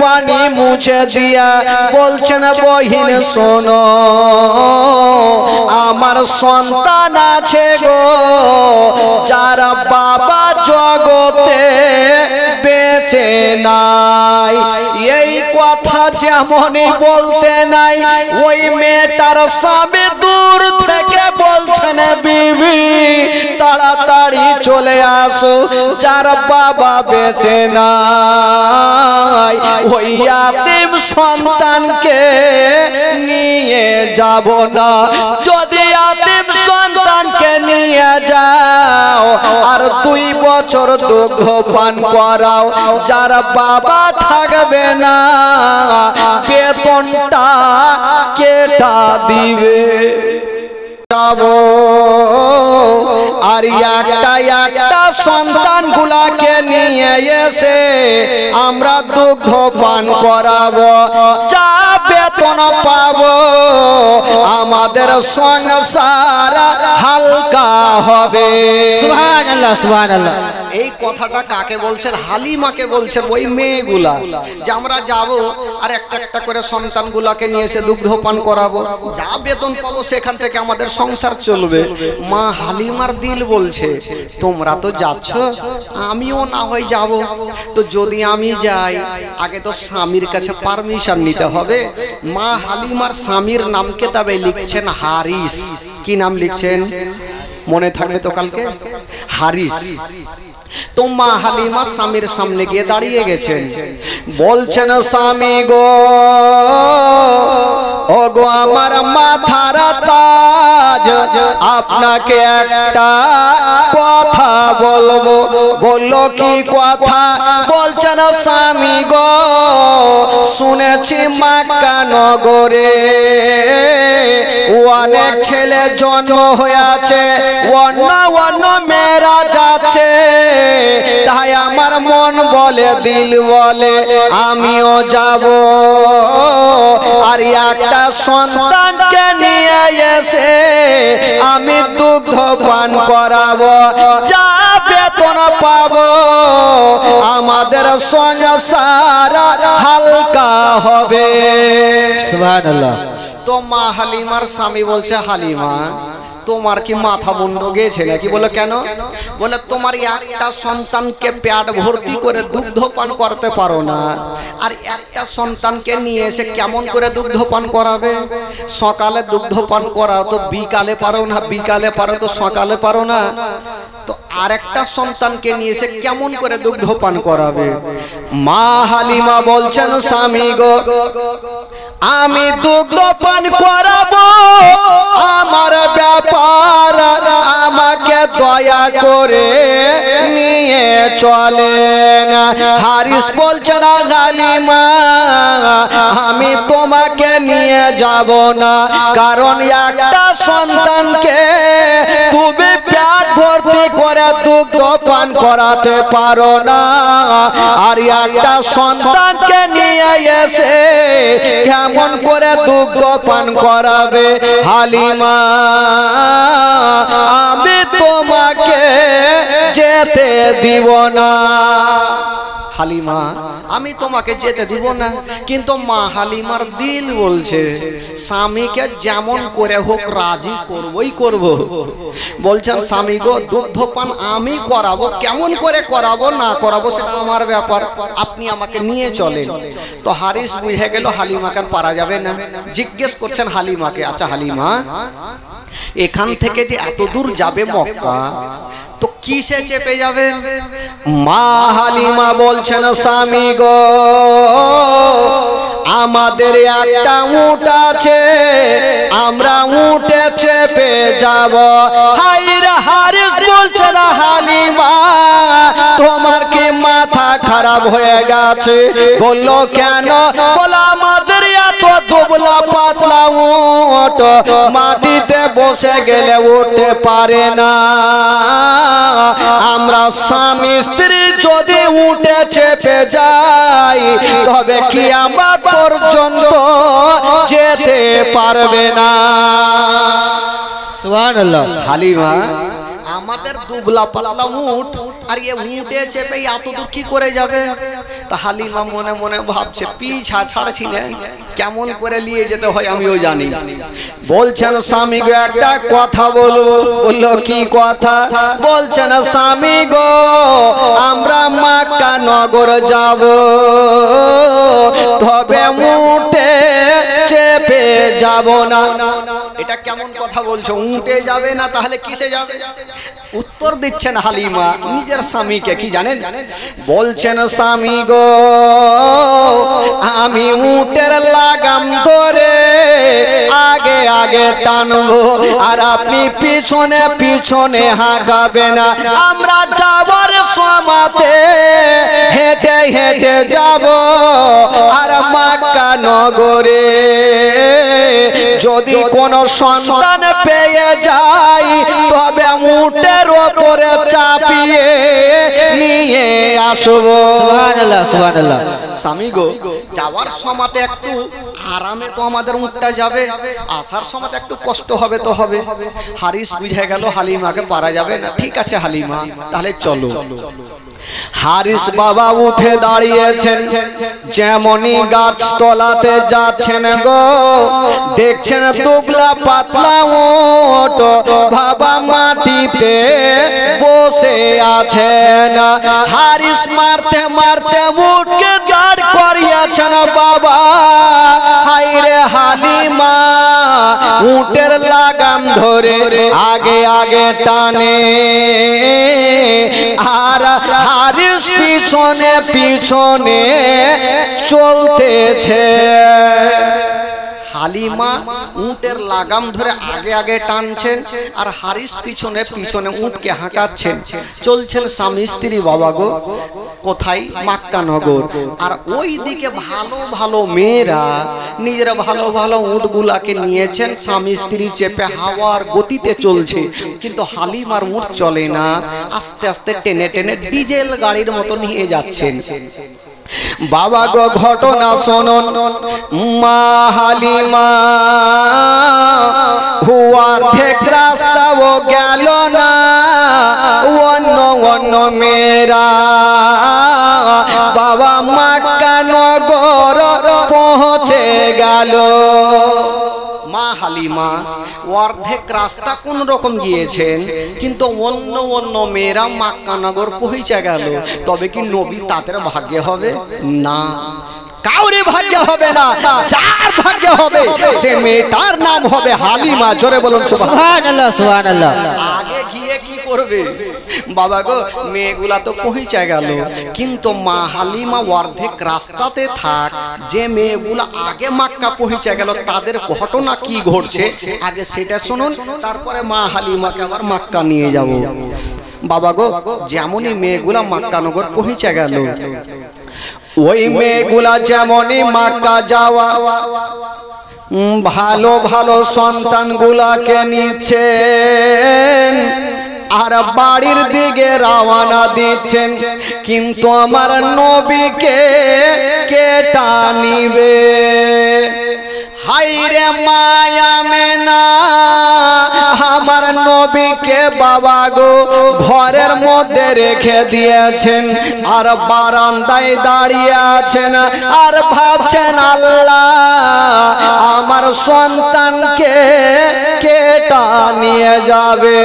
পানি মুছে দিয়া বলছেন বহিন শোনো আমার সন্তান আছে গো যারা বাবা জগতে বেঁচে নাই। এই কথা যেমনই বলতে নাই ওই মেয়েটার স্বামী দূর থেকে বলছেন বিবি তাড়াতাড়ি চলে আসো যার বাবা বেঁচে নাই ওই ইয়াতীম সন্তানকে নিয়ে যাব না। যদি ইয়াতীম সন্তানকে নিয়ে যাও আর 2 বছর দুগ্ধ পান করাও যার বাবা থাকবে না বেতনটা কেটা দিবে। আর একটা সন্তান গুলাকে নিয়ে এসে আমরা দুগ্ধ পান করাবো যা বেতন পাবো আমাদের সংসার হালকা হবে। সুবহানাল্লাহ সুবহানাল্লাহ। এই কথাটা কাকে বলছেন? হালিমাকে বলছেন। ওই মেয়েগুলা যে আমরা যাব আর একটা একটা করে সন্তানগুলাকে নিয়ে এসে দুগ্ধ পান করাবো যা বেতন পাবো সেখান থেকে আমাদের সংসার চলবে। মা হালিমার দিল বলছে তোমরা তো যাচ্ছ আমিও না হয় যাব। তো যদি আমি যাই আগে তো স্বামীর কাছে পারমিশন নিতে হবে। মা হালিমার স্বামীর নাম কিতাবে লিখছেন হারিস। কি নাম লিখছেন মনে থাকবে তো কালকে? হারিস। তো মা হালিমা স্বামীর সামনে গিয়ে দাঁড়িয়ে গেছেন। বলছেন স্বামী গো ও গো আমার মাথার তাজ আপনাকে একটা কথা বলবো। বললো কি কথা? বলছেন স্বামী গো শুনেছি মক্কা নগরে অনেক ছেলে জন্ম হয়েছে অন্য অন্য মেয়েরা যাচ্ছে তাই আমার মন বলে দিল বলে আমিও যাব আর একটা সন্তানকে নিয়ে এসে আমি দুগ্ধ পান করাবো যা বেতন পাবো আমাদের সংসার হালকা হবে। সুবহানাল্লাহ। তো মা হালিমার স্বামী বলছে হালিমা তোমার কি মাথা মুন্ড গেছে নাকি? বলে কেন? বলে তোমার একটা সন্তানকে পেট ভর্তি করে দুগ্ধ পান করতে পারো না আর একটা সন্তানকে নিয়ে এসে কেমন করে দুগ্ধ পান করাবে? সকালে দুগ্ধ পান করাও তো বিকালে পারো না, বিকালে পারো তো সকালে পারো না, তো আরেকটা সন্তানকে নিয়ে এসে কেমন করে দুগ্ধ পান করাবে? মা হালিমা বলছেন স্বামী গো আমি দুগ্ধ পান করাবো আমার ব্যাপার আমাকে দয়া করে নিয়ে চলেন। হারিস বলছেন হালিমা আমি তোমাকে নিয়ে যাব না কারণ একটা সন্তানকে তুমি পেট ভর্তি করে দুগ্ধ পান করাতে পারো না আর একটা সন্তানকে নিয়ে এসে কেমন করে দুগ্ধ পান করাবে? হালিমা আমি তোমাকে যেতে দিব না। হালিমা আমি তোমাকে যেতে দিব না। কিন্তু মা হালিমার দিল বলছে স্বামীকে যেমন করে হোক রাজি করবই করব। বলছেন স্বামী গো দুগ্ধ পান আমি করাবো, কেমন করে করাবো না করাবো সেটা আমার ব্যাপার, আপনি আমাকে নিয়ে চলেন। তো হারিস বুঝে গেল হালিমাকে আর পারা যাবে না। জিজ্ঞেস করছেন হালিমাকে আচ্ছা হালিমা এখান থেকে যে এত দূর যাবে মক্কা তো কিসে চেপে যাবে? মা হালিমা বলছেন স্বামী গো আমাদের একটা উট আছে আমরা উটে চেপে যাব। হাইরে হারিস বলছেন হালিমা তোমার কি মাথা খারাপ হয়ে গেছে? বললো কেন? বলো আমাদের এত দুবলা পাতলা উট মাটিতে বসে গেলে উঠতে পারে না, আমরা স্বামী স্ত্রী যদি উঠে চেপে যাই তবে কিয়ামত পর্যন্ত যেতে পারবে না। সুবহানাল্লাহ। হালিমা আমাদের দুবলা পাতলা উট, আর এ উটে চেপে এত দূর কি করে যাবে? তা হালিমা মনে মনে ভাবছে পিছা ছাড়ছি না, কেমন করে নিয়ে যেতে হয় আমিও জানি। বলছেন স্বামী গো একটা কথা বলবো। বললো কি কথা? বলছেন স্বামী গো আমরা মক্কা নগর যাব, তবে উটে চেপে যাব না। এটা কেমন কথা বলছো? উটে যাবে না, তাহলে কিসে যাবে? উত্তর দিচ্ছেন হালিমা নিজের স্বামীকে, কি জানেন? বলছেন স্বামী গো আমি উটের লাগাম ধরে আগে আগে টানবো, আর আপনি পিছনে পিছনে হাঁকাবে না। আমরা যাবার সময়তে হেঁটে হেঁটে যাব, আর মক্কা নগরে যদি কোনো সন্তান পেয়ে যাই তবে উটের ওপরে চাপিয়ে নিয়ে আসবো। সুবহানাল্লাহ সুবহানাল্লাহ। স্বামী গো যাওয়ার সময়তে একটু আরামে তো আমাদের উটটা যাবে, আসার সময়তে একটু কষ্ট হবে তো হবে। হারিস বুঝে গেল হালিমাকে পারা যাবে না। ঠিক আছে হালিমা তাহলে চলো। হারিস বাবা উঠে দাঁড়িয়েছেন, যেমনই গাছ তলাতে যাচ্ছেন গো দেখছেন দুবলা পাতলা উট বাবা মাটিতে বসে আছেন। হারিস মারতে মারতে উটকে দাঁড় করিয়েছেন বাবা। হায়রে হালিমা উটের লাগাম ধরে আগে আগে টানে, আর হারিস পিছনে পিছনে চলতেছে। হালিমা উটের লাগাম ধরে আগে আগে টানছেন, আর হারিস পিছনে পিছনে উটকে হাঁকাচ্ছেন। চলছেন স্বামী স্ত্রী বাবা গো। কোথায়? মক্কা নগর। আর ওই দিকে ভালো ভালো মেয়েরা নিজেরা ভালো ভালো উটগুলাকে নিয়েছেন, স্বামী স্ত্রী চেপে হাওয়ার গতিতে চলছে। কিন্তু হালিমার উট চলে না, আস্তে আস্তে টেনে টেনে ডিজেল গাড়ির মতো নিয়ে যাচ্ছেন। বাবা গো ঘটনা শুনুন। মা হালিমা অর্ধেক রাস্তাও গেল না, অন্য অন্য মেয়েরা বাবা মক্কা নগর পৌঁছে গেল। মা হালিমা অর্ধেক রাস্তা কোন রকম গিয়েছেন, কিন্তু অন্য অন্য মেয়েরা মক্কা নগর পৌঁছে গেল। তবে কি নবী তাদের ভাগ্যে হবে? না, কাউরে ভাগ্য হবে না। যার ভাগ্য হবে সে মেয়েটার নাম হবে হালিমা। জোরে বলুন সুবহানাল্লাহ সুবহানাল্লাহ। আগে গিয়ে কি করবে বাবা গো? মেয়েগুলা তো পৌঁছে গেল, কিন্তু মা হালিমা অর্ধেক রাস্তাতে থাক। যে মেয়েগুলা আগে মক্কা পৌঁছে গেল তাদের ঘটনা কি ঘটছে আগে সেটা শুনুন, তারপরে মা হালিমাকে আবার মক্কা নিয়ে যাব। বাবা গো যেমনই মেয়েগুলা মক্কা নগর পৌঁছে গেল, ওই মেয়েগুলা যেমনই মক্কা যাওয়া ভালো ভালো সন্তান গুলাকে নিচ্ছেন, আর বাড়ির দিকে রওনা দিচ্ছেন। কিন্তু আমার নবীকে কে টানিবে? হায়রে মায়া মেনা আমার নবীকে বাবা গো ঘরের মধ্যে রেখে দিয়েছেন, আর বারান্দায় দাঁড়িয়ে আছেন, আর ভাবছেন আল্লাহ আমার সন্তানকে কে টানিয়ে যাবে।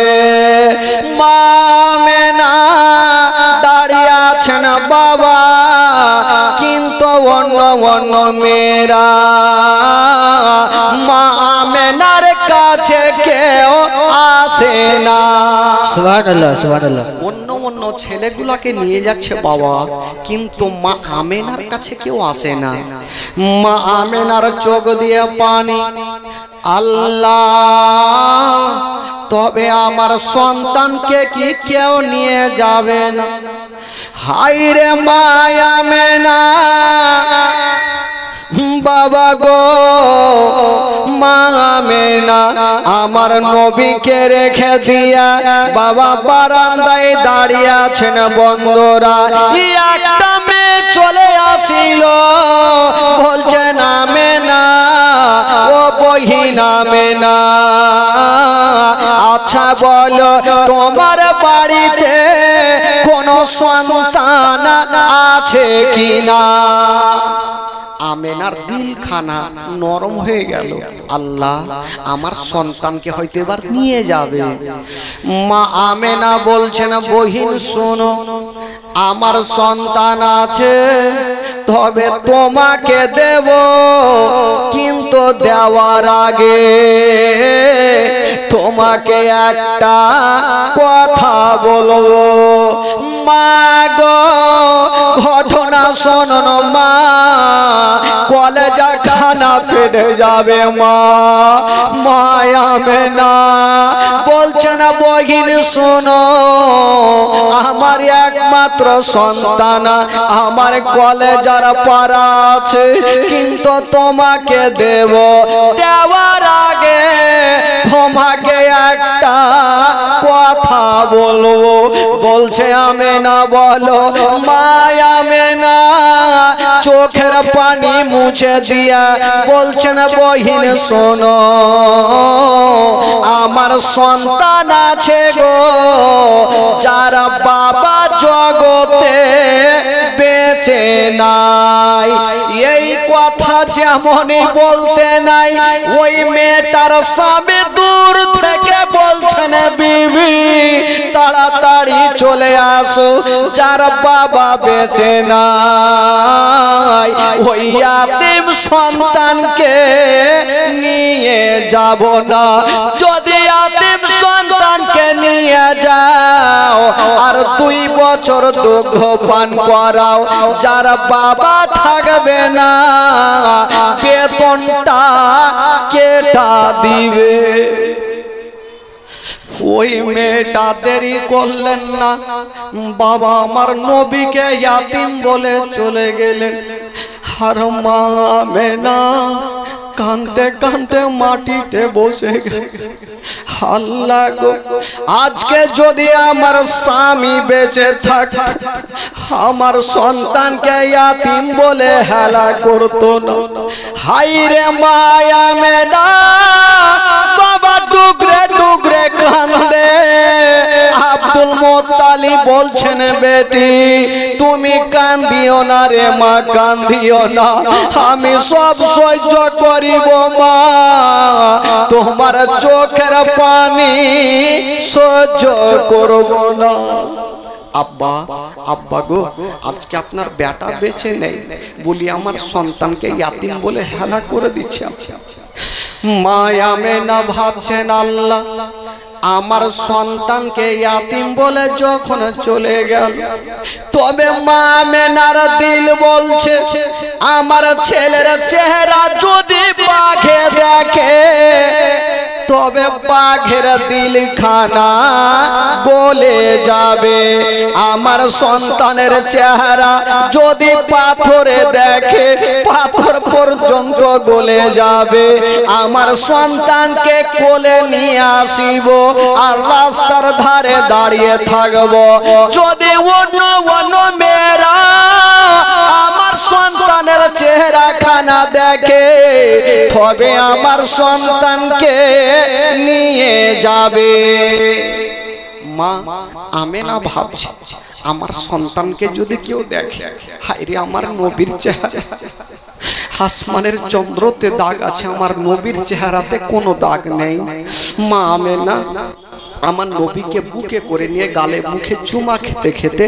মা মেনা দাঁড়িয়ে আছেন বাবা, কিন্তু অন্য অন্য মেয়েরা মা আমেনার কাছে কেউ আসে না। সুবহানাল্লাহ সুবহানাল্লাহ। অন্য অন্য ছেলেগুলাকে নিয়ে যাচ্ছে বাবা, কিন্তু মা আমেনার কাছে কেউ আসে না। মা আমেনার চোখ দিয়ে পানি। আল্লাহ তবে আমার সন্তানকে কি কেউ নিয়ে যাবে না? হায়রে মা আমেনা বাবা গো মা আমেনা আমার নবীকে রেখে দিয়া বাবা বারান্দায় দাঁড়িয়ে আছেন। বন্ধুরা একটা মেয়ে চলে আসিল, বলছেন আমেনা ও বহিন আমেনা আচ্ছা বলো তোমার বাড়িতে কোনো সন্তান আছে কিনা? আমেনার দিলখানা নরম হয়ে গেল। আল্লাহ আমার সন্তানকে হয়তো এবার নিয়ে যাবে। মা আমেনা বলছেন, বহিন শোনো, আমার সন্তান আছে, তবে তোমাকে দেব, কিন্তু দেওয়ার আগে তোমাকে একটা কথা বলবো। মা গো, ঘটনা শোনো মা, কলেজা খানা ফেটে যাবে মা। মায়া মেনা বলছে না, বহিন শোনো, আমার একমাত্র সন্তান, আমার কলেজার পারা আছে, কিন্তু তোমাকে দেব, দেওয়ার আগে তোমাকে একটা কথা বলবো। বলছে আমেনা বলো। মায়া মেনা চোখের পানি মুছে দিয়া বলছেন, বহিন শোনো, আমার সন্তান আছে গো, যারা বাবা জগতে বেঁচে নাই। এই কথা যেমনই বলতে নাই, ওই মেয়েটার স্বামী দূর থেকে বলছেন, বিবি তাড়াতাড়ি চলে আসো, যার বাবা বেঁচে নাই ওই ইয়াতীম সন্তানকে নিয়ে যাব না। যদি ইয়াতীম সন্তানকে নিয়ে যাও আর 2 বছর দুগ্ধ পান করাও, যার বাবা থাকবে না, বেতনটা কেটা দিবে। ওই মেয়েটা দেরি করলেন না, বাবা আমার নবীকে ইয়াতীম বলে চলে গেলেন। আর মা আমেনা কাঁদতে কাঁদতে মাটিতে বসে গেলেন। আল্লাহ গো, আজকে যদি আমার স্বামী বেঁচে থাকত, আমার সন্তানকে ইয়াতীম বলে হেলা করতো না। হাই রে মা আমেনা, বাবা ডুগরে ডুগরে কান্দে। আব্দুল মুত্তালিব বলছেন, বেটি তুমি কান্দিও না রে মা, কান্দিও না, আমি সব সহ্য করিব মা, তোমার চোখের পানি সহ্য করব না। আব্বা, আব্বা গো, আজকে আপনার বেটা বেঁচে নেই বলি আমার সন্তানকে ইয়াতীম বলে হেলা করে দিচ্ছে। মা আমেনা ভাবছেন, আল্লাহ আমার সন্তানকে ইয়াতীম বলে যখন চলে গেল, তবে মা আমেনার দিল বলছে, আমার ছেলের চেহারা যদি বাঘে দেখে, তবে বাঘের দিলখানা গলে যাবে। আমার সন্তানের চেহারা যদি পাথরে দেখে, পাথর পর্যন্ত গলে যাবে। আমার সন্তানকে কোলে নিয়ে আসিব আর রাস্তার ধারে দাঁড়িয়ে থাকব। যদি অন্য অন্য মেয়েরা আমার সন্তানের চেহারা খানা দেখে, তবে আমার সন্তানকে নিয়ে যাবে। মা আমেনা ভাবছে, আমার সন্তানকে যদি কেউ দেখে, হায়রে আমার নবীর চেহারা, আসমানের চন্দ্রতে দাগ আছে, আমার নবীর চেহারাতে কোনো দাগ নেই। মা আমেনা আমার নবীকে বুকে করে নিয়ে গালে মুখে চুমা খেতে খেতে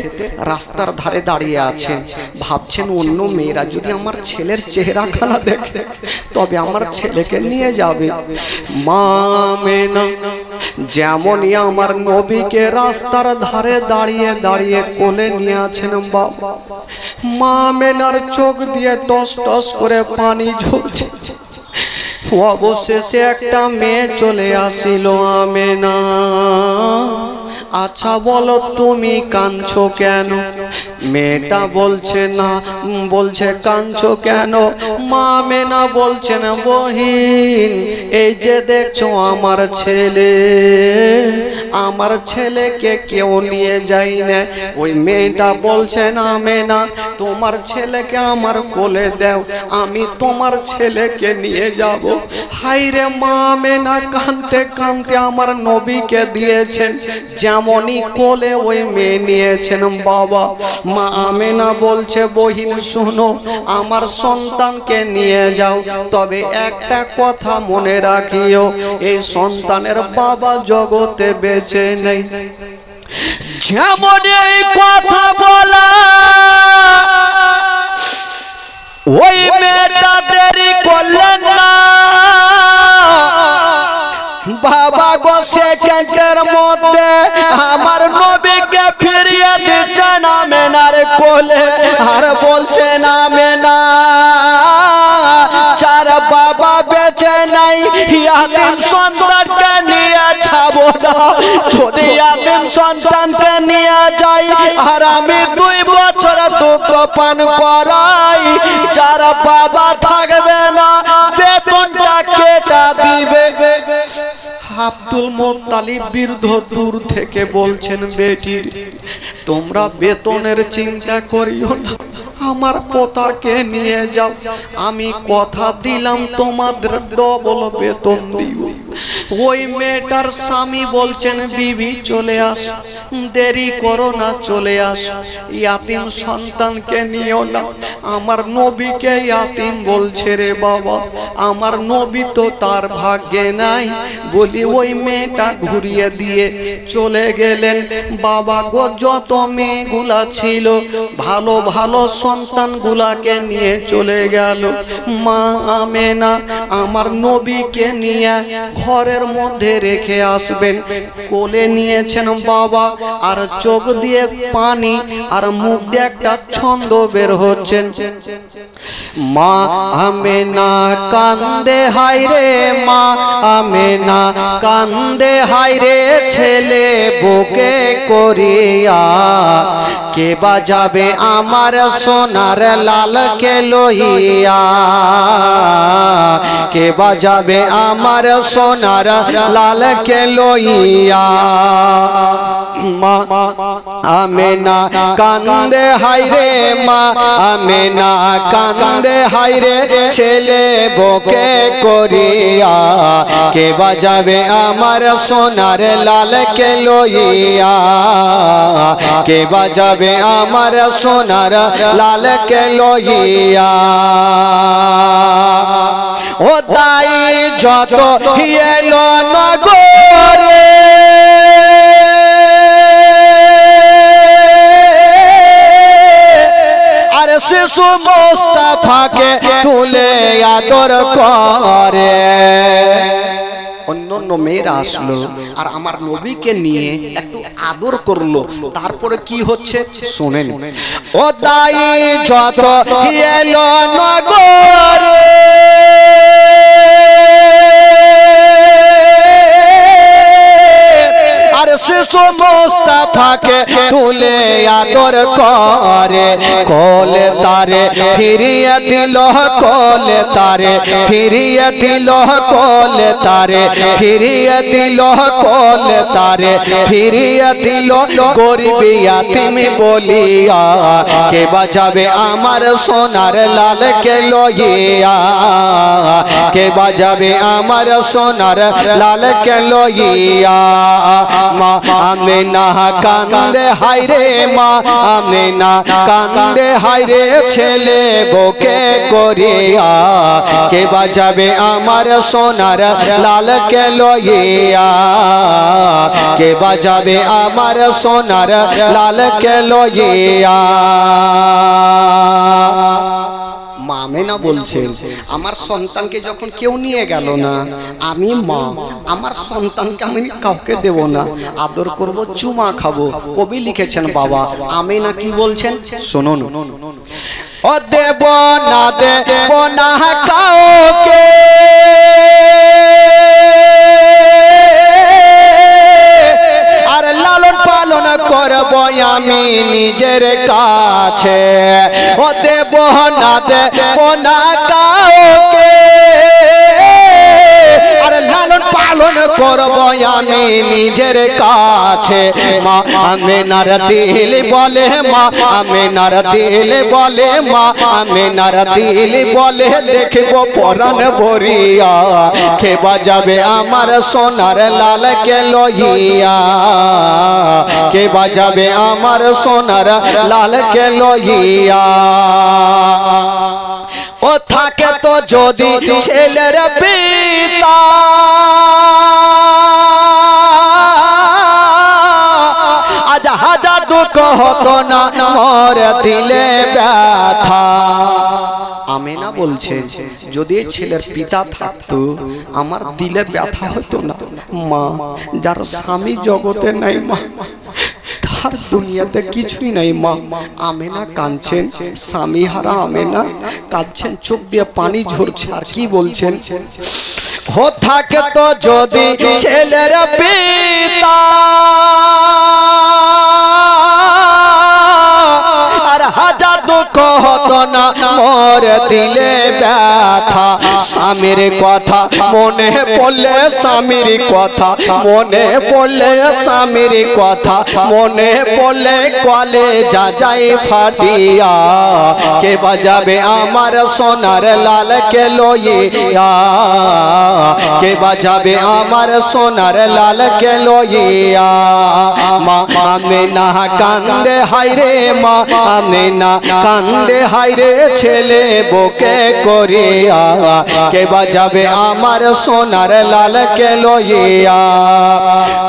রাস্তার ধারে দাঁড়িয়ে আছেন। ভাবছেন, অন্য মেয়েরা যদি আমার ছেলের চেহারাখানা দেখে, তবে আমার ছেলেকে নিয়ে যাবে। মা আমেনা যেমনই আমার নবীকে রাস্তার ধারে দাঁড়িয়ে দাঁড়িয়ে কোলে নিয়ে আছেন, বাবা মা আমেনার চোখ দিয়ে টস টস করে পানি ঝরছে। অবশেষে একটা মেয়ে চলে আসিল। আমেনা, আচ্ছা বলো তুমি কাঁদছো কেন? মেয়েটা বলছে না, বলছে কাঁদছো কেন? মা আমেনা বলছেন বহিন এই যে দেখছো আমার ছেলেকে কেউ নিয়ে যায় না। ওই মেয়েটা বলছেন আমেনা তোমার ছেলেকে আমার কোলে দাও, আমি তোমার ছেলেকে নিয়ে যাব। হায়রে মা আমেনা কাঁদতে কাঁদতে আমার নবীকে দিয়েছেন, যেমনই কোলে ওই মেয়ে নিয়েছেন বাবা। মা আমেনা বলছে বহিন শোনো, আমার সন্তানকে নিয়ে যাও, তবে একটা কথা মনে রাখিও, এই সন্তানের বাবা জগতে বেঁচে নেই। যেমন এই কথা বলা ওই মেয়েটা দেরি করলেন না, বাবা গো সেকেন্ডের মধ্যে আমার নবীকে ফিরিয়ে দিচ্ছেন আমেনার কোলে। আর বলছেন আমেনা যার বাবা বেঁচে নাই ইয়াতিম সন্তানকে নিয়ে যাব না, যদি ইয়াতিম সন্তানকে নিয়ে যাই আর আমি 2 বছর দুধ পান করাই, যার বাবা থাকবে না বেতনটা কেটে দিবে। আব্দুল মুত্তালিব বৃদ্ধ দূর থেকে বলছেন বেটির তোমরা বেতনের চিন্তা করিও না, আমার পোতাকে নিয়ে যাও, আমি কথা দিলাম তোমাদের ডবল বেতন দিব। ওই মেয়েটার স্বামী বলছেন বিবি চলে আসো, দেরি করো না, চলে আসো, ইয়াতিম সন্তানকে নিও না। আমার নবীকে ইয়াতিম বলছে রে বাবা, আমার নবী তো তার ভাগ্যে নাই। বলি ওই মেয়েটা ঘুরিয়ে দিয়ে চলে গেলেন। বাবা গো যত মেয়েগুলা ছিল ভালো ভালো সন্তানগুলাকে নিয়ে চলে গেল। মা আমেনা আমার নবীকে নিয়ে ঘরের মধ্যে রেখে আসবেন। কোলে নিয়েছেন বাবা, আর চোখ দিয়ে পানি আর মুখ দিয়ে একটা ছন্দ বের হচ্ছেন। মা আমেনা কান্দে হায়রে, মা আমেনা কান্দে হায়রে, ছেলে বুকে করিয়া কে বাজাবে আমার সোনার লালকে লইয়া, কে বাজাবে আমার সোনার লালকে লইয়া। মা আমেনা কান্দে হায়রে, মা আমেনা কান্দে হায়রে, ছেলে বুকে করিয়া কে বাজাবে আমার সোনার লালকে লইয়া, কে বাজাবে আমার সোনার লালকে লইয়া। ও তাই যত এলো নগরে আর শিশু মুস্তাফাকে তুলে আদর করে। অন্য মেয়েরা আসলো আর আমার নবীকে নিয়ে একটু আদর করলো, তারপরে কি হচ্ছে শোনেন। ও তাই যত এলো নগরে আর শিশু মুস্তাফাকে তুলে আদর করে, কোলে তারে ফিরিয়ে দিল, কোলে তারে ফিরিয়ে দিল, কোলে তারে ফিরিয়ে দিল, কোলে তারে ফিরিয়ে দিল। গরিব ইয়াতিম বলিয়া কে বাজাবে আমার সোনার লালকে লইয়া, কে বাজাবে আমার সোনার লালকে লইয়া। মা আমেনা কান্দে হায়রে, মা আমেনা কান্দে হায়রে, ছেলে বুকে করিয়া কে বাজাবে আমার সোনার লালকে লইয়া, কে বাজাবে আমার সোনার লালকে লইয়া। মা আমেনা বলছেন আমার সন্তানকে যখন কেউ নিয়ে গেল না, আমি মা আমার সন্তানকে আমি কাউকে দেব না, আদর করব, চুমা খাবো। কবি লিখেছেন বাবা আমেনা কি বলছেন শুনুন। ও দেব না দেব না কাউকে আর লালন পালন করব আমি নিজের কাছে। ও দেব না দেব না কাউকে করব আমি নিজের কাছে মা আমিনার দিল বলে মা আমিনার দিল বলে মা আমিনার দিল বলে দেখবো পরাণ ভরিয়া কে বাজাবে আমার সোনার লালকে লইয়া কে বাজাবে আমার সোনার লালকে লইয়া ও থাকে তো যদি ছেলের পিতা আজ হাজার দুঃখ হতো না মোর দিলে ব্যথা আমিনা বলছে যদি ছেলের পিতা থাকতো আমার দিলে ব্যথা হতো না মা যার স্বামী জগতে নাই মা তার দুনিয়াতে কিছুই নাই মা আমিনা কাঁদছেন স্বামী হারা আমিনা কাঁদছেন চোখ দিয়ে পানি ঝরছে আর কি বলছেন হো থাকে তো যদি ছেলের পিতা আর হাজার দুঃখ হতো না মোর দিলে ব্যথা স্বামীর কথা মনে পড়লে স্বামীর কথা মনে পড়লে স্বামীর কথা মনে পড়লে কলে যা যাই ফাটিয়া কে বাজাবে আমার সোনার লালকে লইয়া কে বাজাবে আমার সোনার লালকে লইয়া মা আমিনা কান্দে হায়রে মা আমিনা কান্দে হায়রে ছেলে বুকে করিয়া কে বাজাবে আমার সোনার লালকে লইয়া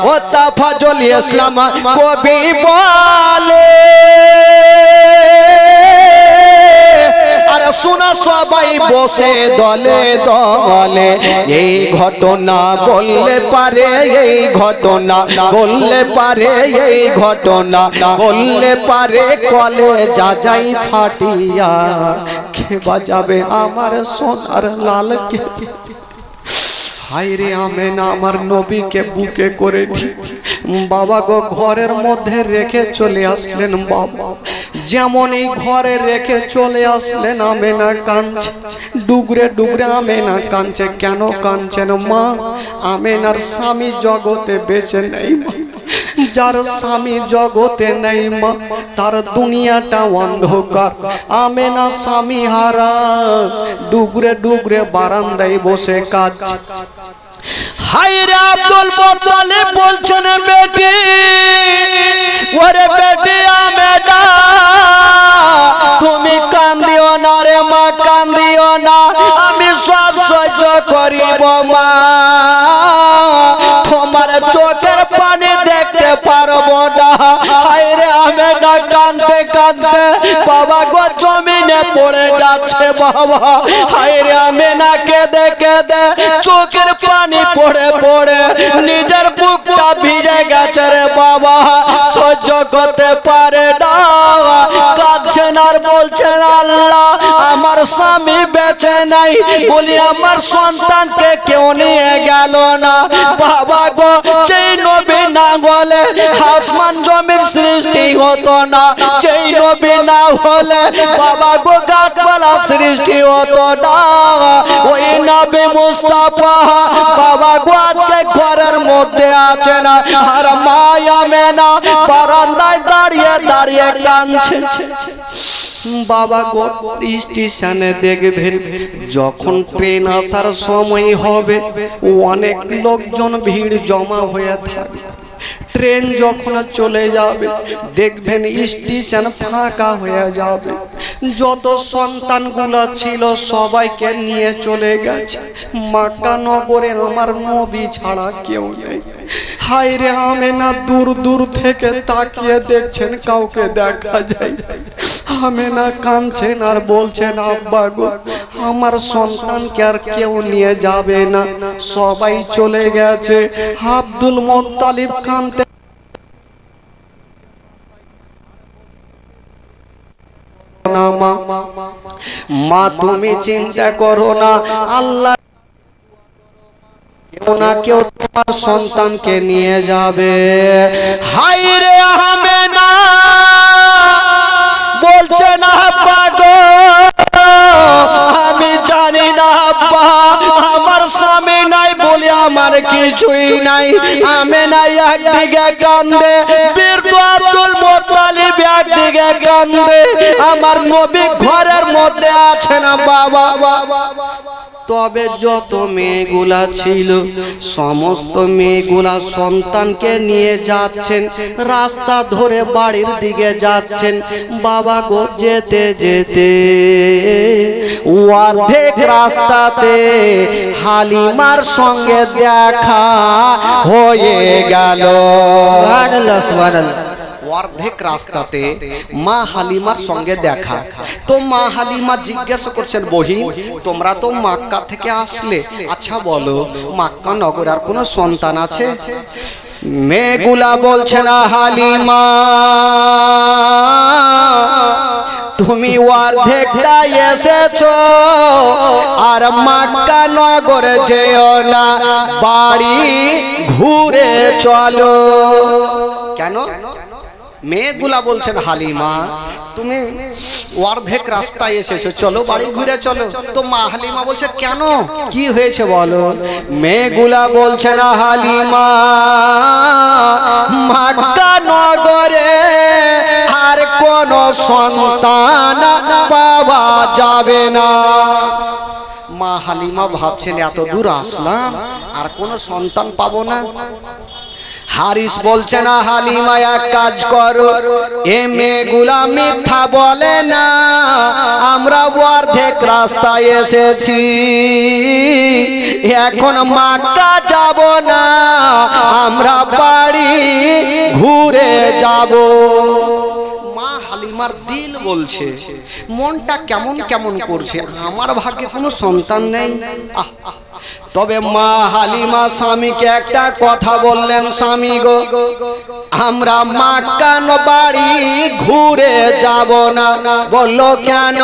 ও তাফাজুল ইসলাম কবি বলে শোনা সবাই বসে দলে দলে এই ঘটনা বললে পারে এই ঘটনা বললে পারে এই ঘটনা বললে পারে কলে যা যাই ফাটিয়া কে বাজাবে আমার সোনার লালকে হায়রে আমিনা আমার নবীকে বুকে করে বাবা গো ঘরের মধ্যে রেখে চলে আসলেন বাবা যেমন এই ঘরে রেখে চলে আসলেন আমিনা কাঁদছে ডুগরে ডুগরে আমিনা কাঁদছে কেন কাঁদছেন মা আমিনার স্বামী জগতে বেঁচে নেই মা যার স্বামী জগতে নেই মা তার দুনিয়াটা অন্ধকার আমিনা স্বামী হারা ডুগরে ডুগরে বারান্দায় বসে কাঁদছে হায়রে আব্দুল মুত্তালিব বলছেন বেটি ওরে বেটি আমিনা তুমি কান্দিও না রে মা কান্দিও না আমি সব সহ্য করিব মা তোমার চোখের পানি দেখতে পারবো না হায়রে আমিনা কাঁদতে কাঁদতে বাবা গো জমিনে পড়ে যাচ্ছে বাবা হায়রে আমিনা কেঁদে কেঁদে চোখের পানি পড়ে পড়ে নিজের বুকটা ভিজে গেছে রে বাবা সহ্য করতে পারে না কাঁদছেন আর বলছেন আল্লাহ আমার স্বামী বেঁচে নাই বলি আমার সন্তানকে কেউ নিয়ে গেল না বাবা গো যেই নবী না বলে আসমান জমির সৃষ্টি হতো না যেই নবী না হলে বাবা গো গাছপালা সৃষ্টি হতো না ওই নবী মুস্তাফা বাবা গো আজকে ঘরের মধ্যে আছে না আর মা আমিনা বারান্দায় দাঁড়িয়ে দাঁড়িয়ে কাঁদছে বাবা গো স্টেশনে দেখবেন যখন ট্রেন আসার সময় হবে অনেক লোকজন ভিড় জমা হয়ে থাকে ট্রেন যখন চলে যাবে দেখবেন স্টেশন ফাঁকা হয়ে যাবে যত সন্তানগুলো ছিল সবাইকে নিয়ে চলে গেছে মক্কা নগরে আমার নবী ছাড়া কেউ নেই হায়রে আমিনা দূর দূর থেকে তাকিয়ে দেখছেন কাউকে দেখা যায় আমিনা কাঁদছেন আর বলছেন আব্বা গো আমার সন্তানকে আর কেউ নিয়ে যাবে না সবাই চলে গেছে আব্দুল মুত্তালিব কাঁদতে মা তুমি চিন্তা করো না আল্লাহ কেউ না কেউ তোমার সন্তানকে নিয়ে যাবে হায়রে আমিনা বলছে না আব্বা গো আমি জানি না আব্বা আমার স্বামী নাই বলে আমার আমার কিছুই নাই। আমেনা একদিকে কান্দে, বীর আব্দুল মুত্তালিব একদিকে কান্দে, আমার নবী ঘরের মধ্যে আছে না বাবা। তবে যত মেয়েগুলা ছিল সমস্ত মেয়েগুলা সন্তানকে নিয়ে যাচ্ছেন, রাস্তা ধরে বাড়ির দিকে যাচ্ছেন। বাবা গো যেতে যেতে অর্ধেক রাস্তাতে হালিমার সঙ্গে দেখা হয়ে গেল। সুবহানাল্লাহ সুবহানাল্লাহ। অর্ধেক রাস্তাতে মা হালিমার সঙ্গে দেখা। তো মা হালিমা জিজ্ঞাসা করছেন, বহিন তোমরা তো মক্কা থেকে আসলে, আচ্ছা বলো মক্কা নগর আর কোনো সন্তান আছে? মেয়েগুলা বলছে না, হালিমা তুমি অর্ধেকটা এসেছো, আর মক্কা নগরে যেও না, বাড়ি ঘুরে চলো। কেন? মেয়েগুলা বলছেন, হালিমা তুমি অর্ধেক রাস্তায় এসেছো, চলো বাড়ি ঘুরে চলো। তো মা হালিমা বলছে, কেন কি হয়েছে বলো? মেয়েগুলা বলছে না, হালিমা মক্কা নগরে আর কোন সন্তান পাওয়া যাবে না। মা হালিমা ভাবছেন, এত দূর আসলাম আর কোন সন্তান পাবো না। হারিস বলছে না, হালিমা এক কাজ করো, এ মেয়েগুলা মিথ্যা বলে না, আমরা অর্ধেক রাস্তায় এসেছি, এখন মক্কা যাব না, আমরা বাড়ি ঘুরে যাব। মা হালিমার দিল বলছে, মনটা কেমন কেমন করছে, আমার ভাগ্যে কোনো সন্তান নেই। তবে মা হালিমা স্বামীকে একটা কথা বললেন, স্বামী গো আমরা মক্কা বাড়ি ঘুরে যাব না। বললো কেন?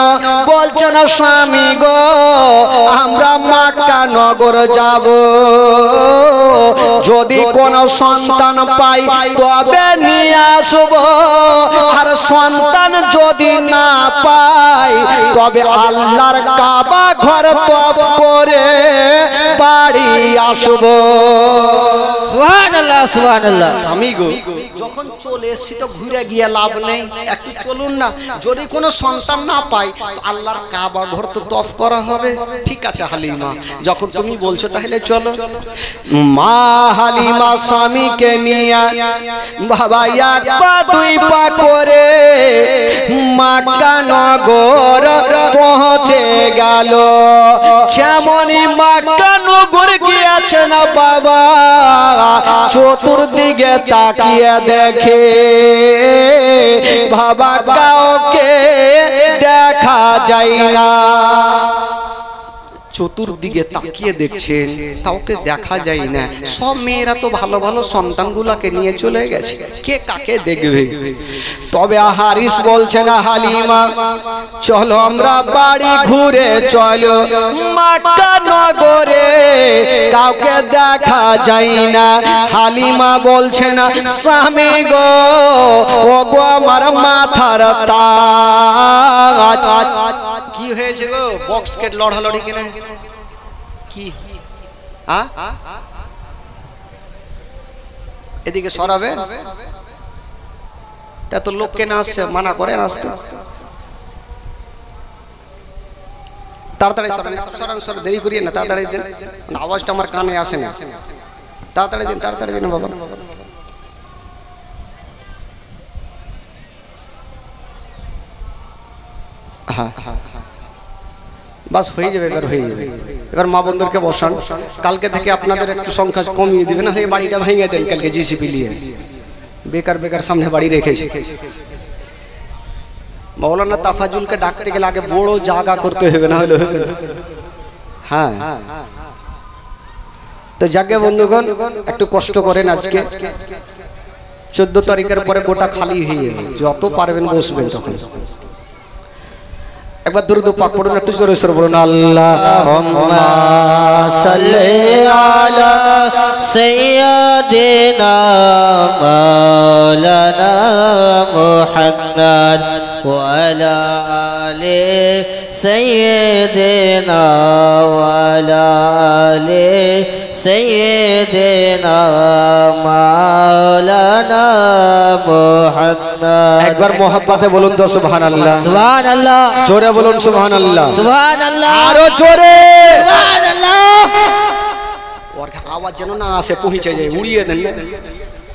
বলছে না, স্বামী গো আমরা মক্কা নগর যাব, যদি কোন সন্তান পাই তবে নিয়ে আসব, আর সন্তান যদি না পাই তবে আল্লাহর কাবা ঘর তওয়াফ করে বাড়ি আসব। সুবহানাল্লাহ সুবহানাল্লাহ। স্বামী গো যখন চলে এসেছি তো ঘুরে গিয়ে লাভ নেই, একটু চলুন না, যদি কোনো সন্তান না পাই তো আল্লাহর কাবা ঘর তো তওয়াফ করা হবে। ঠিক আছে হালিমা, যখন তুমি বলছো তাহলে চলো। মা হালিমা স্বামীকে নিয়ে বাবা এক পা দুই পা করে মক্কা নগর পৌঁছে গেল। যেমনই মক্কা নগর গিয়েছে না বাবা, চতুর্দিকে তাকিয়ে দেখে বাবা কাউকে দেখা যায় না। চতুর্দিকে তাকিয়ে দেখছেন, কাউকে দেখা যায় না। সব মেয়েরা তো ভালো ভালো সন্তানগুলোকে নিয়ে চলে গেছে, কে কাকে দেখবে? তবে হারিস বলছে না, হালিমা চলো আমরা বাড়ি ঘুরে চলো, মক্কা নগরে কাউকে দেখা যায় না। হালিমা বলছে না, স্বামী গো ও গো আমার মাথার তাজ। কি হয়েছে গো? বক্স কে লড়ালড়ি কিনা কি? এদিকে সরাবে, এত লোক কেন আসছে? মানা করেন আসতে, তাড়াতাড়ি সরান, দেরি করিয়ে না, তাড়াতাড়ি দিন, আওয়াজটা আমার কানে আসে না, তাড়াতাড়ি দিন বাবা। বাস হয়ে যাবে, এবার হয়ে যাবে। এবার মা বন্ধুকে বসান, কালকে থেকে আপনাদের একটু সংখ্যা কমিয়ে দিবেন, না বাড়িটা ভেঙে দেন কালকে জিসিপি নিয়ে, বেকার বেকার সামনে বাড়ি রেখেছে। মৌলানা তাফাজুলকে ডাকতে গেলে আগে বড় জায়গা করতে হবে, না হলে হবে না। হ্যাঁ, তো যাকে বন্ধুগণ একটু কষ্ট করেন, আজকে 14 তারিখের পরে গোটা খালি হয়ে যাবে, যত পারবেন বসবেন তখন। একবার দরুদ পাক পড়ুন, একটু জোরে সোরে বলুন আল্লাহুম্মা সাল্লি আলা সাইয়্যিদিনা মাওলানা মুহাম্মদ ওয়া আলা আলি সাইয়্যিদিনা ওয়া আলা আলি সাইয়্যিদিনা মাওলানা মুহাম্মদ। একবার মোহাব্বতে বলুন তো সুবহানাল্লাহ। সুবহানাল্লাহ। জোরে বলুন সুবহানাল্লাহ। সুবহানাল্লাহ। আরো জোরে সুবহানাল্লাহ। ওর আওয়াজ যেন না আসে, পৌঁছে যায়, উড়িয়ে দেন।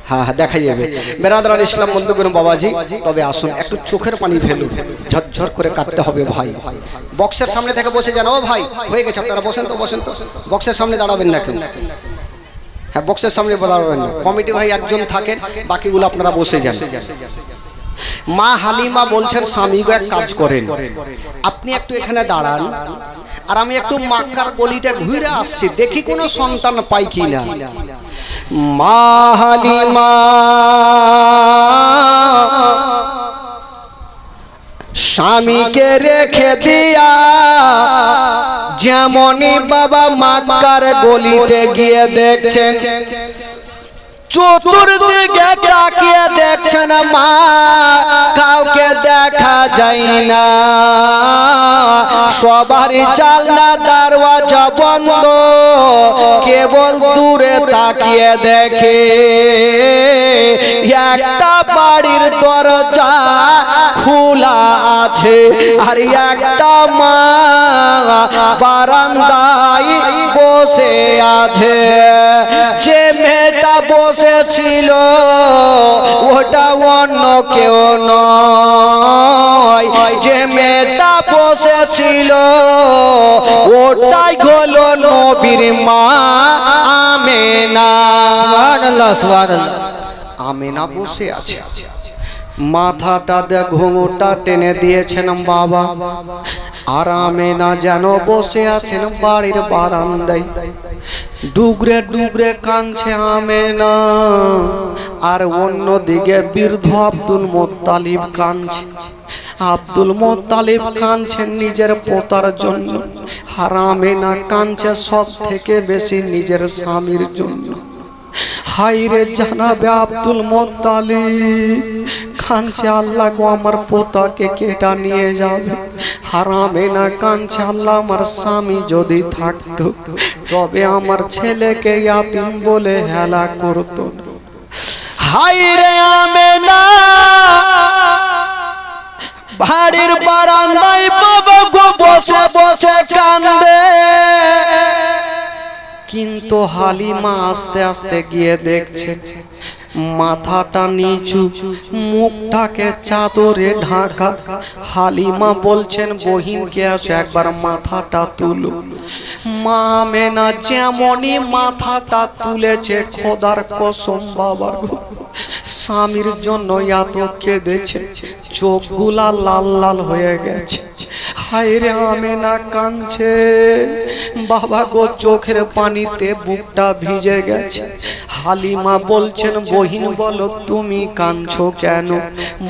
হ্যাঁ হ্যাঁ, দেখা যাবে। বেরাদারান ইসলাম বন্ধুগণ, বাবাজি তবে আসুন একটু চোখের পানি ফেলুন, ঝরঝর করে কাঁদতে হবে ভাই। বক্সের সামনে থেকে বসে যান। ও ভাই হয়ে গেছে, আপনারা বসেন তো, বসেন তো। বক্সের সামনে দাঁড়াবেন না কেন? হ্যাঁ, বক্সের সামনে দাঁড়াবেন না। কমিটি ভাই একজন থাকেন, বাকিগুলো আপনারা বসে যান। মা হালিমা বলছেন স্বামীকে এক কাজ করেন, আপনি একটু এখানে দাঁড়ান, আর আমি একটু মক্কার গলিটা ঘুরে আসছি, দেখি কোনো সন্তান পাই কিনা। মা হালিমা স্বামীকে রেখে দিয়া যেমনই বাবা মক্কার গলিতে গিয়ে দেখছেন, চতুর্দিকে তাকিয়ে দেখছেন মা, কাউকে দেখা যায় না, সবারই জানলা দরওয়াজা বন্ধ, কেবল দূরে তাকিয়ে দেখে একটা বাড়ির দরজা খোলা আছে, আর একটা মা বারান্দায় বসে আছে। যে মেয়েটা বসেছিল ওটা অন্য কেউ নয়, যে মেয়েটা বসেছিল ওটাই হলো নবীর মা আমেনা। সুবহানাল্লাহ। সুবহানাল্লাহ। আমেনা বসে আছে, মাথাটা দিয়ে ঘুঙুরটা টেনে দিয়েছেন বাবা, আর আমেনা যেন বসে আছেন বাড়ির বারান্দায়, ডুগরে ডুগরে কাঁদছে আমেনা, আর অন্যদিকে বৃদ্ধ আব্দুল মুত্তালিব কাঁদছে। আব্দুল মুত্তালিব কাঁদছেন নিজের পোতার জন্য, আর আমেনা কাঁদছে সব থেকে বেশি নিজের স্বামীর জন্য। হাইরে জানাবে আব্দুল মুত্তালিব কাঁদছে, আল্লাহ গো আমার পোতাকে কেটা নিয়ে যাবে। হারামে না কাঁদছে, আল্লাহ আমার স্বামী যদি থাকতো তবে আমার ছেলেকে ইয়াতিম বলে হেলা করতো। হাইরে আমেনা বাড়ির বারান্দায় বাবা গো বসে বসে কান্দে, কিন্তু হালিমা আস্তে আস্তে গিয়ে দেখছে মাথাটা নিচু, মুখটাকে চাদরে ঢাকা। হালিমা বলছেন বহিনকে আসো একবার মাথাটা তুলো। মা আমেনা যেমনই মাথাটা তুলেছে, খোদার কসম বাবা গো স্বামীর জন্য এত কেঁদেছে, চোখগুলা লাল লাল হয়ে গেছে। হায়রে আমেনা কাঁদছে বাবা গো, চোখের পানিতে বুকটা ভিজে গেছে। হালিমা বলছেন বহিন বলো তুমি কাঁদছো কেন?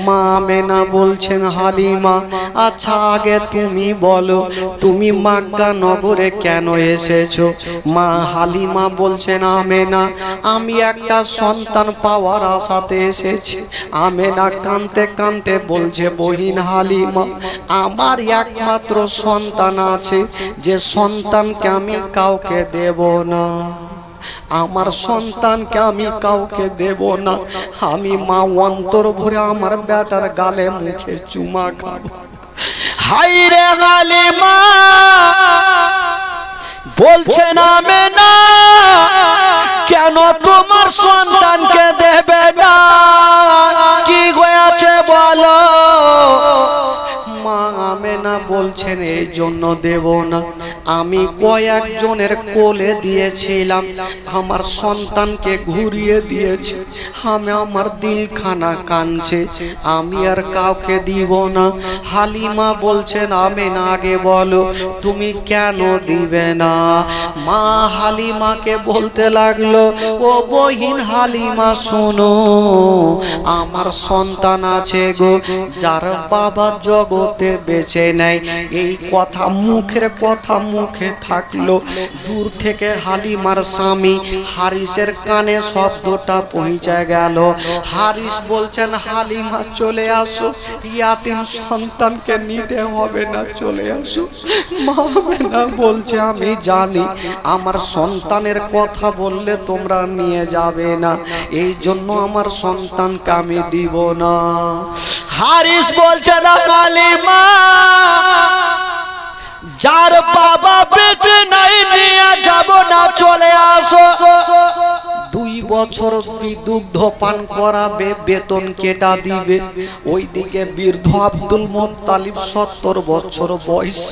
মা আমেনা বলছেন হালিমা আচ্ছা আগে তুমি বলো তুমি মক্কা নগরে কেন এসেছো? মা হালিমা বলছেন আমেনা আমি একটা সন্তান পাওয়ার আশাতে এসেছি। আমেনা কাঁদতে কাঁদতে বলছে বহিন হালিমা আমার একমাত্র সন্তান আছে, যে সন্তানকে আমি কাউকে দেব না, আমার সন্তানকে আমি কাউকে দেব না। আমি মা অন্তর ভরে আমার বেটার গালে মুখে চুমা খাবো। হাইরে হালিমা বলছেন আমেনা কেন তোমার সন্তানকে দেবে না, কি হয়েছে বলো? মা আমেনা বলছেন এই জন্য দেব না, আমি কয়েকজনের কোলে দিয়েছিলাম, আমার সন্তানকে ঘুরিয়ে দিয়েছে, আমি আমার দিলখানা কাঁদছে, আমি আর কাউকে দিব না। হালিমা বলছেন আমেনা আগে বলো তুমি কেন দিবে না? মা হালিমাকে বলতে লাগলো ও বহিন হালিমা শোনো, আমার সন্তান আছে গো, যার বাবা জগতে বেঁচে নেই, নাই। এই কথা মুখের কথা মুখে থাকলো, দূর থেকে হালিমার স্বামী হারিসের কানে শব্দটা পৌঁছে গেল। হারিস বলছেন হালিমা চলে আসো, ইয়াতিম সন্তানকে নিতে হবে না, চলে আসো। মা আমেনা বলছে আমি জানি আমার সন্তানের কথা বললে তোমরা নিয়ে যাবে না, এই জন্য আমার সন্তানকে আমি দিব না। হারিস বলছে না হালিমা, যার বাবা বেঁচে নাই নিয়ে যাব না, চলে আসো। 2 বছর দুগ্ধ পান করাবে, বেতন কেটা দিবে। ওইদিকে বৃদ্ধ আব্দুল মুত্তালিব 70 বছর বয়স,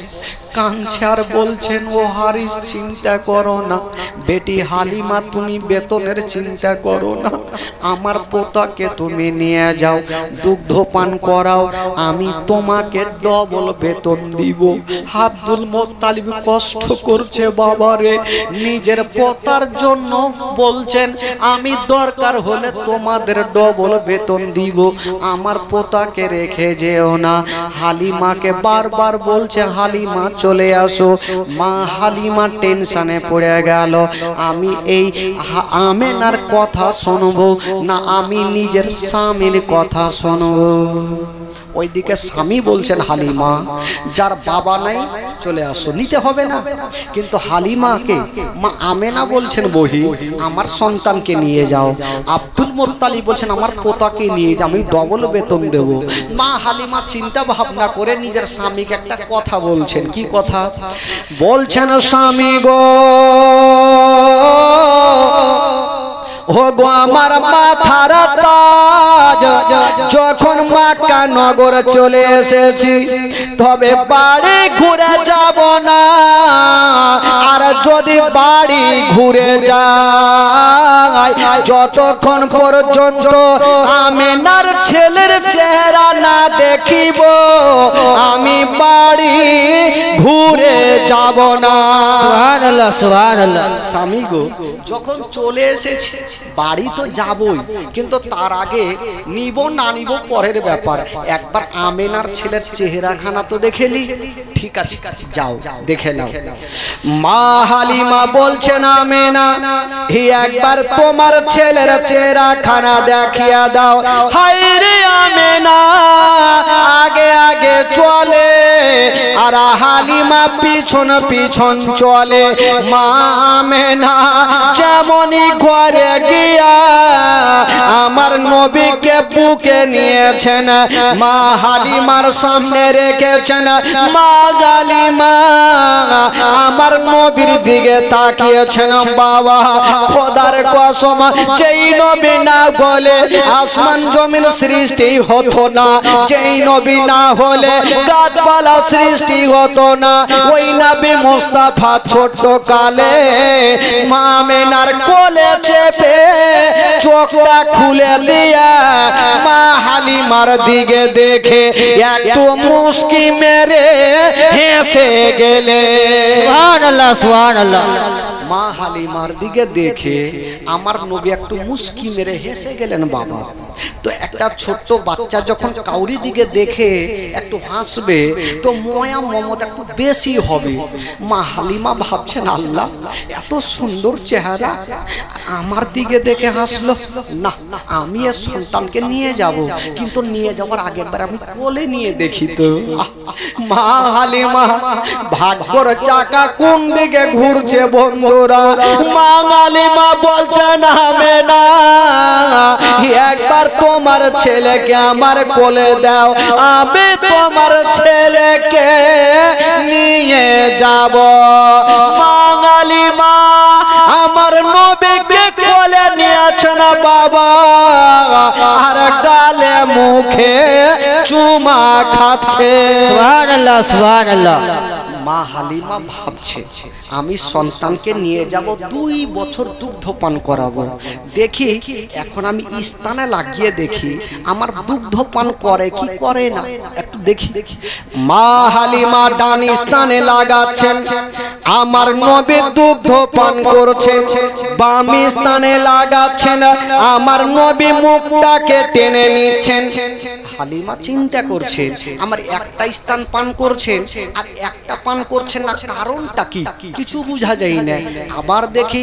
কাঁদছে আর বলছেন ও হারিস চিন্তা করো না, বেটি হালিমা তুমি বেতনের চিন্তা করো না, আমার পোতাকে তুমি নিয়ে যাও, দুগ্ধ পান করাও, আমি তোমাকে ডবল বেতন দিব। আব্দুল মুত্তালিব কষ্ট করছে বাবারে, নিজের পোতার জন্য বলছেন আমি দরকার হলে তোমাদের ডবল বেতন দিব, আমার পোতাকে রেখে যেও না। হালিমাকে বারবার বলছে হালিমা চলে আসো। মা হালিমা টেনশনে পড়ে গেল, আমি এই আমেনার কথা শুনবো না আমি নিজের স্বামীর কথা শুনবো। ওইদিকে স্বামী বলছেন হালিমা যার বাবা নাই চলে আসো, নিতে হবে না। কিন্তু হালিমাকে মা আমেনা বলছেন বহি আমার সন্তানকে নিয়ে যাও। আব্দুল মুত্তালিব বলছেন আমার পোতাকে নিয়ে যাও, আমি ডবল বেতন দেব। মা হালিমা চিন্তা ভাবনা করে নিজের স্বামীকে একটা কথা বলছেন। কি কথা বলছেন? স্বামী গো, ও গো আমার মাথার তাজ, যখন মক্কা নগর চলে এসেছি তবে বাড়ি ঘুরে যাব না, আর যদি বাড়ি ঘুরে যাই যতক্ষণ পর্যন্ত আমেনার ছেলের চেহারা না দেখিব আমি বাড়ি ঘুরে যাব না। সুবহানাল্লাহ সুবহানাল্লাহ। স্বামী গো, যখন চলে এসেছি বাড়ি তো যাবই, কিন্তু তার আগে নিব না নিব পরের ব্যাপার, একবার আমেনার ছেলের চেহারাখানা তো দেখেলি। ঠিক আছে যাও দেখে নাও। মা হালিমা বলছেন আমেনা একবার তোমার ছেলের চেহারাখানা দেখিয়া দাও। হায় রে আমেনা আগে আগে চলে আর হালিমা পিছন পিছন চলে। মা আমেনা যেমনই ঘরে গিয়া আমার নবীকে বুকে নিয়েছেন, মা হালিমার সামনে রেখেছেন। মা হালিমা আমার নবীর দিকে তাকিয়েছেন। বাবা খোদার কসম, যেই নবী না বলে আসমান জমিন সৃষ্টি হতো না, যেই নবী না হলে গাছপালা সৃষ্টি হতো না। ওই নবী মুস্তাফা ছোট কালে মা আমেনার কোলে চেপে চোখটা খুলে দিয়া মা হালিমার দিকে দেখে একটু মুস্কি মেরে হেসে গেলে। সুবহানাল্লাহ সুবহানাল্লাহ। মা হালিমার দিকে দেখে আমার নবী একটু মুস্কি মেরে হেসে গেলেন। বাবা তো একটা ছোট্ট বাচ্চা যখন কাউরি দিকে দেখে একটু হাসবে তো ময়া মমতা একটু বেশি হবে। মা হালিমা ভাবছেন আল্লাহ এত সুন্দর চেহারা আমার দিকে দেখে হাসলো, না আমি এর সন্তানকে নিয়ে যাব, কিন্তু নিয়ে যাওয়ার আগে একবার আমি কোলে নিয়ে দেখি তো। মা হালিমা ভাগ্যর চাকা কোন দিকে ঘুরছে বন্ধুরা। মা হালিমা বলছেন আমেনা একবার তোমার ছেলেকে আমার কোলে দাও, আমি তোমার ছেলেকে নিয়ে যাব। মা হালিমা আমার নবীকে কোলে নিয়েছেন বাবা, আর গালে মুখে চুমা খাচ্ছে। সুবহানাল্লাহ সুবহানাল্লাহ। মা হালিমা ভাবছে আমি সন্তানকে নিয়ে যাব 2 বছর দুগ্ধ পান করাবো, দেখি এখন আমি স্থানে লাগিয়ে দেখি আমার দুগ্ধ পান করে কি করে না, একটু দেখি। মা হালিমা ডান স্থানে লাগাচ্ছেন, আমার নবী দুগ্ধ পান করছেন। বাম স্থানে লাগাচ্ছেন, আমার নবী মুখটাকে টেনে নিচ্ছেন। হালিমা চিন্তা করছে আমার একটা স্থান পান করছেন আর একটা পান করছেন না, কারণটা কি কিছু বোঝা যায় না। আবার দেখি,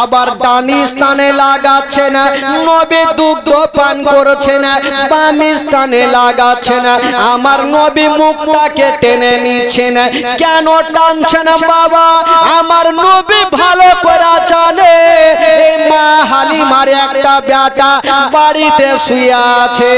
আবার ডান স্থানে লাগাচ্ছেন, নবী দুগ্ধ পান করছেন। বাম স্থানে লাগাচ্ছেন, আমার নবী মুখটাকে টেনে নিচ্ছেন। কেন টানছেন বাবা? আমার নবী ভালো করে জানে এই মা হালিমার একটা বেটা বাড়িতে শুয়ে আছে।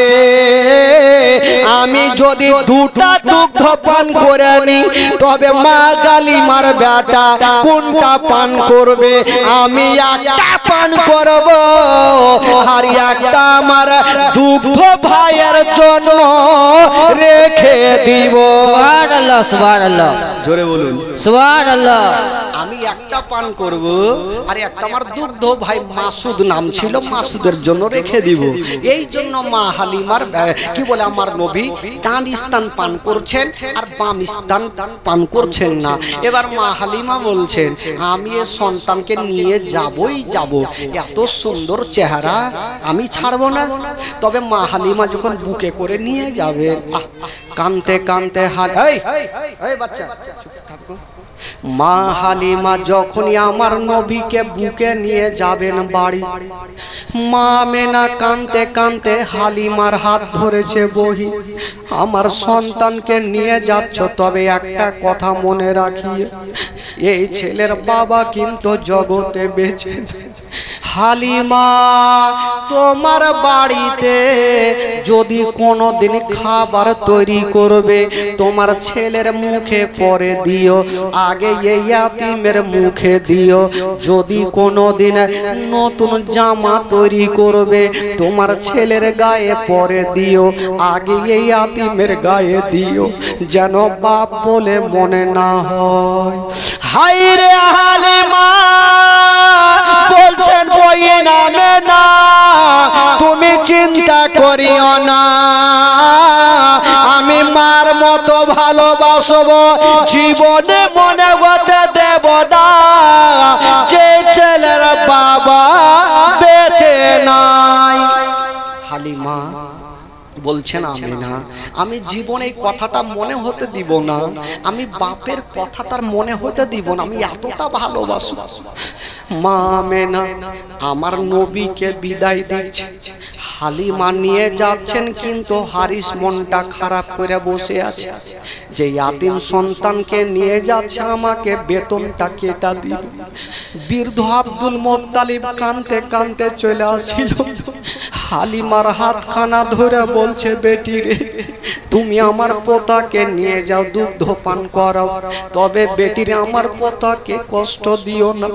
আমি যদি 2টা দুগ্ধ পান করে নি তবে মা হালিমার বেটা কোনটা পান করবে? আমি একটা পান করব আর একটা আমার দুগ্ধ ভাইয়ের জন্য রেখে দিব। সুবহানাল্লাহ সুবহানাল্লাহ, জোরে বলুন সুবহানাল্লাহ। আমি একটা পান করব আর একটা আমার দুগ্ধ ভাই মাসুদ নাম ছিল, মাসুদের জন্য রেখে দিব। এই জন্য মা হালিমার কি বলে আমার নবী ডান স্থান পান করছেন আর বাম স্থান পান করছেন না। এবার মা হালিমা বলছেন আমি এর সন্তানকে নিয়ে যাবই যাব, এত সুন্দর চেহারা আমি ছাড়বো না। তবে মা হালিমা যখন বুকে করে নিয়ে যাবে, কানতে কানতে বাচ্চা মা হালিমা যখনই আমার নবীকে বুকে নিয়ে যাবেন বাড়ি, মা মেনা কানতে কানতে হালিমার হাত ধরেছে, বহি আমার সন্তানকে নিয়ে যাচ্ছ, তবে একটা কথা মনে রাখিয়ে এই ছেলের বাবা কিন্তু জগতে বেঁচে। হালিমা তোমার বাড়িতে যদি কোনোদিন খাবার তৈরি করবে তোমার ছেলের মুখে পরে দিও, আগে এই ইয়াতিমের মুখে দিও। যদি কোনোদিন নতুন জামা তৈরি করবে তোমার ছেলের গায়ে পরে দিও, আগে এই ইয়াতিমের গায়ে দিও, যেন বাপ বলে মনে না হয়। হায় রে হালিমা বলছেন ওই নামে না, তুমি চিন্তা করিও না, আমি মার মতো ভালোবাসবো, জীবনে মনে হতে দেব না যে ছেলের বাবা বেঁচে নাই। হালিমা বলছেন আমিনা আমি জীবনে এই কথাটা মনে হতে দিব না, আমি বাপের কথা তার মনে হতে দিব না, আমি এতটা ভালোবাসি। মা আমেনা আমার নবীকে বিদায় দিচ্ছে, হালিমা নিয়ে যাচ্ছেন, কিন্তু হারিস মনটা খারাপ করে বসে আছে যে ইয়াতিম সন্তানকে নিয়ে যাচ্ছে আমাকে বেতনটা কেটা দিবে। বৃদ্ধ আব্দুল মুত্তালিব কাঁদতে কাঁদতে চলে আসিল, হালিমার হাতখানা ধরে বলছে বেটি রে তুমি আমার পোতাকে নিয়ে যাও দুগ্ধ পান করাও, তবে বেটি রে আমার পোতাকে কষ্ট দিও না,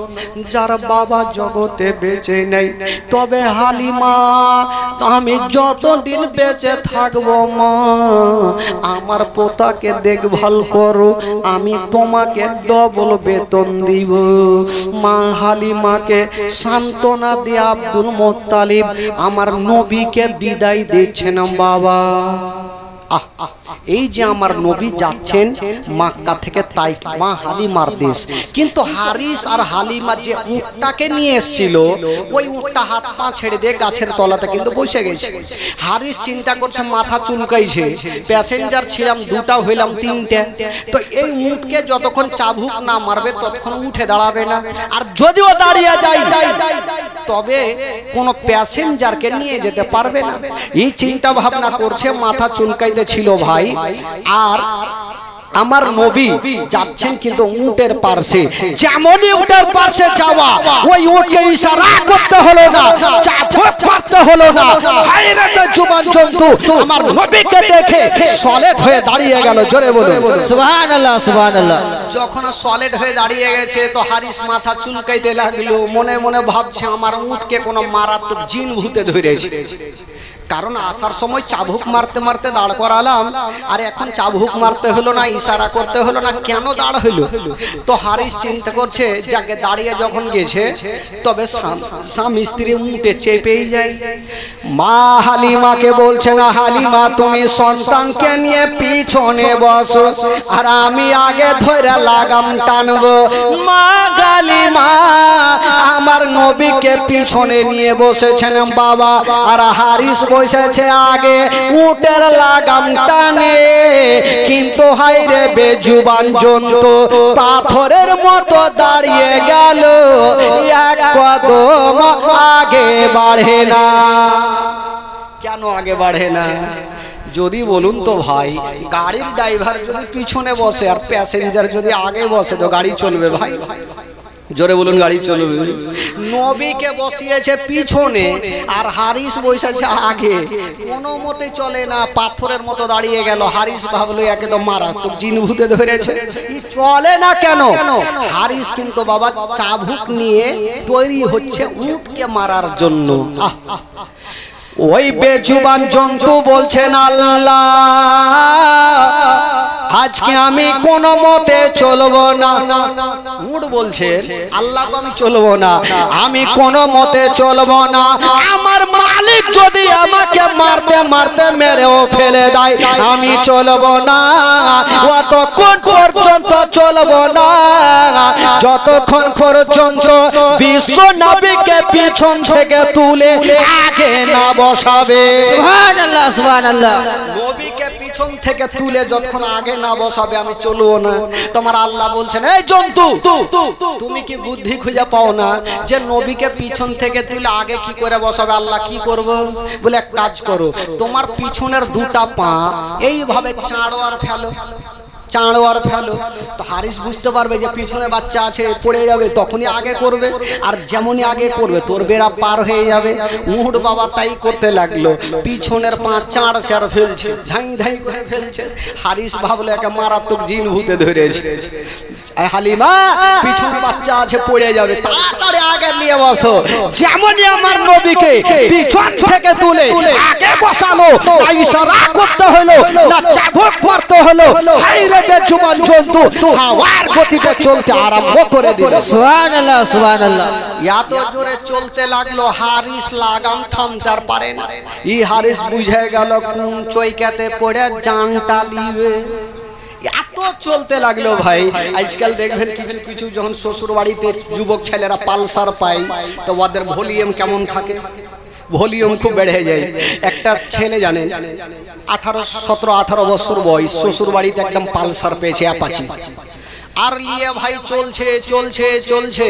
যার বাবা জগতে বেঁচে নেই। তবে হালিমা আমি যতদিন বেঁচে থাকবো মা আমার পোতাকে দেখভাল করো, আমি তোমাকে ডবল বেতন দিব। মা হালিমাকে সান্ত্বনা দিয়ে আব্দুল মুত্তালিব আমার নবীকে বিদায় দিচ্ছেন। বাবা এই যে আমার নবী যাচ্ছেন মক্কা থেকে তাইফ মা হালিমার দেশ, কিন্তু হারিস আর হালিমা যে উটটাকে নিয়ে এসেছিল ওই উটটা হাত পা ছেড়ে দিয়ে গাছের তলাতে কিন্তু বসে গেছে। হারিস চিন্তা করছে, মাথা চুলকাইছে, প্যাসেঞ্জার ছিলাম 2টা হইলাম 3টে, তো এই উটকে যতক্ষণ চাবুক না মারবে ততক্ষণ উঠে দাঁড়াবে না, আর যদিও দাঁড়িয়ে যায় তবে কোনো প্যাসেঞ্জারকে নিয়ে যেতে পারবে না। এই চিন্তা ভাবনা করছে, মাথা চুলকাইতে ছিল ভাই। আর আমার নবী যাচ্ছেন কিন্তু উটের পাশে, যেমনই উটের পাশে যাওয়া ওই উটকে ইশারা করতে হলো না, চাবুক মারতে হলো না, হায়রে বেজুবান জন্তু আমার নবীকে দেখে সলিড হয়ে দাঁড়িয়ে গেল। জোরে বলুন সুবহানাল্লাহ সুবহানাল্লাহ। যখন সলিড হয়ে দাঁড়িয়ে গেছে তো হারিস মাথা চুলকাইতে লাগলো, মনে মনে ভাবছে আমার উটকে কোনো মারাত্মক জিন ভূতে ধরেছে। কারণ আসার সময় চাবুক মারতে মারতে দাঁড় করালাম, আর এখন চাবুক মারতে হলো না, ইশারা করতে হলো না, কেন দাঁড় হইলো? তো হারিস চিন্তা করছে যাকে দাঁড়িয়ে যখন গেছে তবে স্বামী স্ত্রী উঠে চেপেই যায়। মা হালিমাকে বলছে না, হালিমা তুমি সন্তানকে নিয়ে পিছনে বসো আর আমি আগে ধরে লাগাম টানবো। মা হালিমা আমার নবীকে পিছনে নিয়ে বসেছেন বাবা, আর হারিস বসেছে আগে উটের লাগাম টানে। কিন্তু হাইরে বেজুবান জন্তু পাথরের মতো দাঁড়িয়ে গেল, এক কদম আগে বাড়ে না। কেন আগে বাড়ে না? যদি বলুন তো ভাই, গাড়ির ড্রাইভার যদি পিছনে বসে আর প্যাসেঞ্জার যদি আগে বসে তো গাড়ি চলবে ভাই? জোরে বলুন, গাড়ি চলবে? নবীকে বসিয়েছে পিছনে আর হারিস বসেছে আগে, কোনো মতে চলে না, পাথরের মতো দাঁড়িয়ে গেল। হারিস ভাবলো একদম মারাত্মক জিন ভূতে ধরেছে, চলে না কেন? হারিস কিন্তু বাবা চাবুক নিয়ে তৈরি হচ্ছে উটকে মারার জন্য। ওই বেজুবান জন্তু বলছেন আল্লাহ আজকে আমি কোনো মতে চলবো না। উট বলছে আল্লাহকে আমি চলবো না, আমি কোনো মতে চলবো না। আমার মালিক যদি আমাকে মারতে মারতে মেরেও ফেলে দেয় আমি চলবো না, অতক্ষণ পর্যন্ত চলবো না যতক্ষণ পর্যন্ত বিশ্ব নবীকে পিছন থেকে তুলে আগে না বসাবে। সুবহানাল্লাহ সুবহানাল্লাহ। নবীকে পিছন থেকে তুলে যতক্ষণ আগে না বসাবে আমি চলবো না। তোমার আল্লাহ বলছেন এই জন্তু তুমি কি বুদ্ধি খুঁজে পাও না যে নবীকে পিছন থেকে তুলে আগে কি করে বসাবে? আল্লাহ কি করব? বলে এক কাজ করো, তোমার পিছনের দুটা পা এইভাবে চাড়ো আর ফেলো, চাড়ো আর ফেলো। তো হারিস বুঝতে পারবে যে পিছনে বাচ্চা আছে পড়ে যাবে, তখনই আগে করবে, আর যেমনই আগে করবে তোর বেড়া পার হয়ে যাবে। উট বাবা তাই করতে লাগলো, পিছনের পা চাড়ছে আর ফেলছে, ধাই ধাই করে ফেলছে। হারিস ভাবলো একে মারাত্মক জিন ভূতে ধরেছে। হালিমা পিছনে বাচ্চা আছে পড়ে যাবে, তাড়াতাড়ি আগে নিয়ে বসো। যেমনই আমার নবীকে পিছন থেকে তুলে আগে বসালো, ইশারা করতে হলো না চাবুক মারতে হলো, হাইরে বেজুবান জন্তু হাওয়ার গতিতে চলতে আরম্ভ করে দিল। সুবহানাল্লাহ সুবহানাল্লাহ। এত জোরে চলতে লাগলো হারিস লাগাম থামতে পারে না। এই হারিস বুঝে গেল কোন চৈকাতে পড়ে জানটা লিবে। এত চলতে লাগলো ভাই। আজকাল দেখবেন কিছু কিছু যখন শ্বশুর বাড়িতে যুবক ছেলেরা পালসার পায় তো ওদের ভলিউম কেমন থাকে? ভলিউম খুব বেড়ে যায়। একটা ছেলে জানেন 17-18 বছর বয়স, শ্বশুর বাড়িতে একদম পালসার পেয়েছে, অ্যাপাচি, আর নিয়ে ভাই চলছে চলছে চলছে।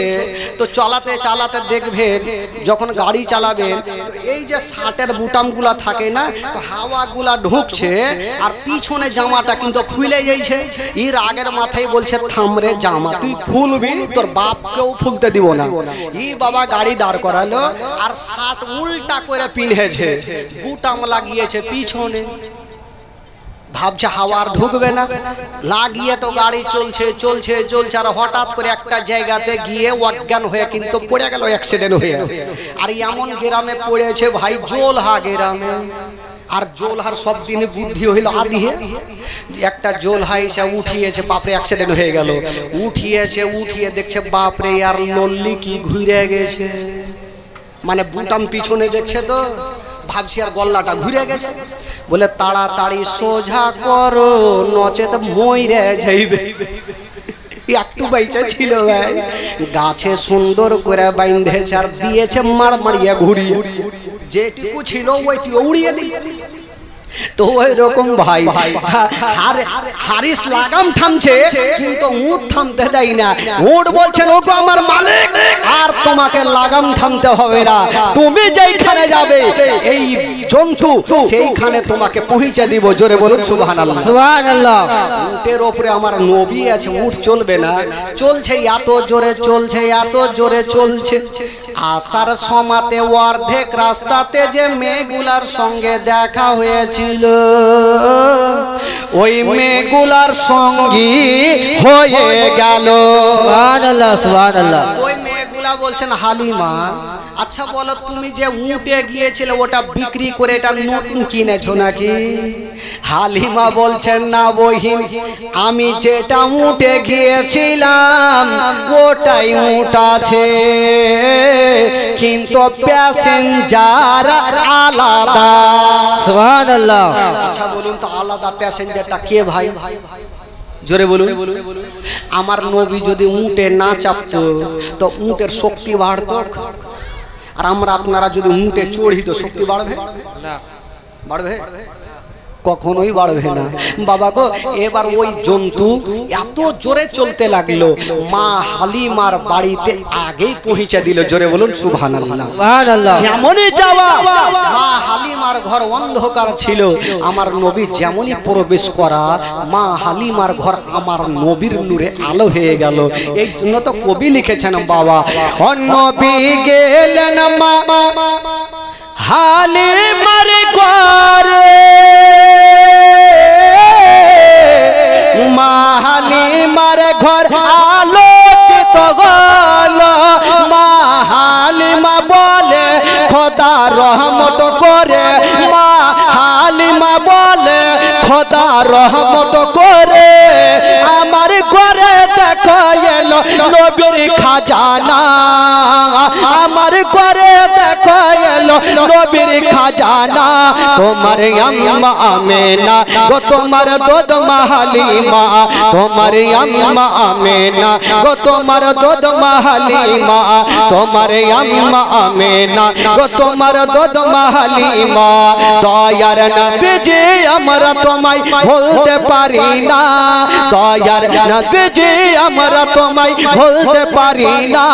তো চালাতে চালাতে দেখবেন যখন গাড়ি চালাবেন তো এই যে শার্টের বুটামগুলা থাকে না, তো হাওয়াগুলা ঢুকছে আর পিছনে জামাটা কিন্তু খুলে যাইছে। এর আগের মাথায় বলছে থামরে জামা তুই খুলবি, তোর বাপকেও খুলতে দিব না। এই বাবা গাড়ি দাঁড় করালো আর শার্ট উল্টা করে পিনেছে, বুটাম লাগিয়েছে পিছনে, ভাবছে হাওয়ার ঢুকবে না, লাগিয়ে তো গাড়ি চলছে চলছে চলছে। আর হঠাৎ করে একটা জায়গাতে গিয়ে অজ্ঞান হয়ে কিন্তু পড়ে গেল, অ্যাক্সিডেন্ট হয়ে। আর এমন গ্রামে পড়েছে ভাই, জোলহা গ্রামে। আর জোলহার সব দিনে বুদ্ধি হইল আদিহে। একটা জোলহা এসে উঠিয়েছে, বাপরে অ্যাক্সিডেন্ট হয়ে গেল। উঠিয়েছে, উঠিয়ে দেখছে বাপরে আর লল্লি কি ঘুরে গেছে, মানে বুটাম পিছনে দেখছে তো ভাবছি আর গল্লাটা ঘুরে গেছে। বলে তাড়াতাড়ি সোজা করো নচেত মইরে যাইবে। একটু বাইচা ছিল ভাই, গাছে সুন্দর করে বাইন্ধেছে আর দিয়েছে মার মারিয়া ঘুরিয়ে, যেটুকু ছিল ওইটি উড়িয়ে দিয়ে। তো ওই রকম ভাই হারিস লাগাম থামছে কিন্তু উট থামতে দেয় না। উট বলছেন ওগো আমার মালিক, আর তোমাকে লাগাম থামতে হবে না, তুমি যেইখানে যাবে এই জন্তু সেইখানে তোমাকে পৌঁছে দিব। জোরে বলুন সুবহানাল্লাহ সুবহানাল্লাহ। উটের উপরে আমার নবী আছে, উট চলবে না। চলছে এত জোরে চলছে, এত জোরে চলছে। আসার সমাতে অর্ধেক রাস্তাতে যে মেয়েগুলার সঙ্গে দেখা হয়েছিল ওই মেয়েগুলার সঙ্গী হয়ে গেল। সুবহানাল্লাহ সুবহানাল্লাহ। ওই মেয়েগুলা যারা বলছেন হালিমা, আচ্ছা বলো তুমি যে উঠে গিয়েছিলে ওটা বিক্রি করে এটা নতুন কিনেছো নাকি? হালিমা বলছেন না বহিন, আমি যেটা উঠে গিয়েছিলাম ওটাই উঠ আছে, কিন্তু প্যাসেঞ্জার আলাদা। সুবহানাল্লাহ। আচ্ছা বলুন তো আলাদা প্যাসেঞ্জারটা কে ভাই? জোরে বলুন। আমার নবী যদি উঠে না চাপতো তো উটের শক্তি বাড়তো, আর আমরা আপনারা যদি উঠে চড়ি তো শক্তি বাড়বে না? বাড়বে? কখনোই বাড়বে না বাবা গো। এবার ওই জন্তু এত জোরে চলতে লাগলো, মা হালিমার বাড়িতে আগেই পৌঁছে দিল। জোরে বলুন সুবহানাল্লাহ। সুবহানাল্লাহ। যেমনই যাওয়া, মা হালিমার ঘর অন্ধকার ছিল, আমার নবী যেমনই প্রবেশ করা, মা হালিমার ঘর আমার নবীর নূরে আলো হয়ে গেল। এই জন্য তো কবি লিখেছেন বাবা, ও নবী গেলেন মা হালিমার ঘরে, মা হালিমার ঘর আলোকিত হল। মা হালিমা বলে খোদা রহমত করে, মা হালিমা বলে খোদা রহমত করে, আমার ঘরে দেখো এলো নবীর খাজানা, আমার ঘরে দেখো এলো নবীর খাজানা। তোমার আম্মা আমেনা গো তোমার দুধ মা হালিমা, তোমার আম্মা আমেনা গো তোমার দুধ মা হালিমা, তোমার আম্মা আমেনা গো তোমার দুধ মা হালিমা। দয়ার নবীজি আমরা তোমায় ভুলতে পারি না, দয়ার নবীজি আমরা তোমায় ভুলতে পারি না।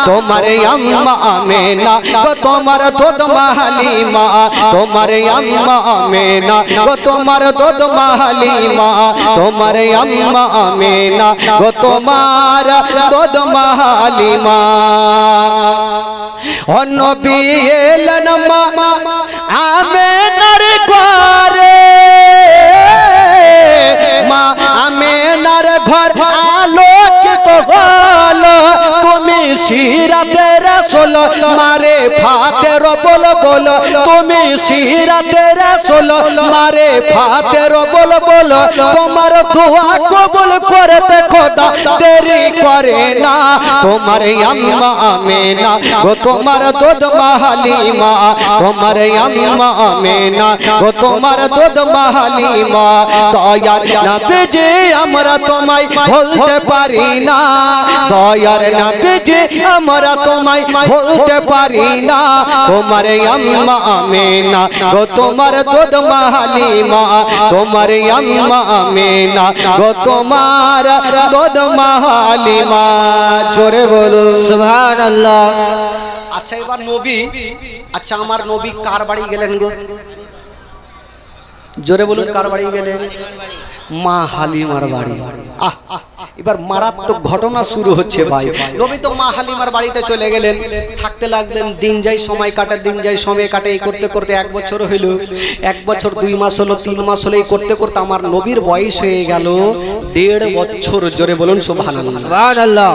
তোমার আম্মা আমেনা গো তোমার দুধ মা হালিমা, তোমার আম্মা আমেনা গো তোমার দুধ মা হালিমা, তোমার আম্মা আমেনা গো তোমার দুধ মা হালিমা। ও নবী এলেন মা আমেনার ঘরে, মা আমেনার ঘর আলোকিত হলো। তুমি সিরাতে রাসূল মারে ফাতের বল বল, তুমি সিরাতে রাসূল মারে ফাতের বল বল, তোমার দোয়া কবুল করতে খোদা দেরি করে না। তোমার আম্মা আমেনা গো তোমার দুধ মা হালিমা, তোমার আম্মা আমেনা গো তোমার দুধ মা হালিমা। দয়ার নবীজি আমরা তোমায় ভুলতে পারি না, দয়ার নবীজি আমরা তোমায় ভুলতে পারি না। তোমার আম্মা আমেনা গো তোমার দুধ মা হালিমা, তোমার আম্মা আমেনা গো তোমার দুধ মা হালিমা। জোরে বলো সুবহানাল্লাহ। আচ্ছা এবার নবী, আচ্ছা আমার নবী কার বাড়ি গেলেন গো? জোরে বলুন কার বাড়ি গেলেন? মা হালিমার বাড়ি। এবার মারাত্মক ঘটনা শুরু হচ্ছে ভাই। নবী তো মা হালিমার বাড়িতে চলে গেলেন, থাকতে লাগলেন, দিন যায় সময় কাটে, দিন যায় সময় কাটে, এই করতে করতে 1 বছর হইল, 1 বছর 2 মাস হলো, 3 মাস হলো, এই করতে করতে আমার নবীর বয়স হয়ে গেল 1.5 বছর। জোরে বলুন সুবহানাল্লাহ। সুবহানাল্লাহ।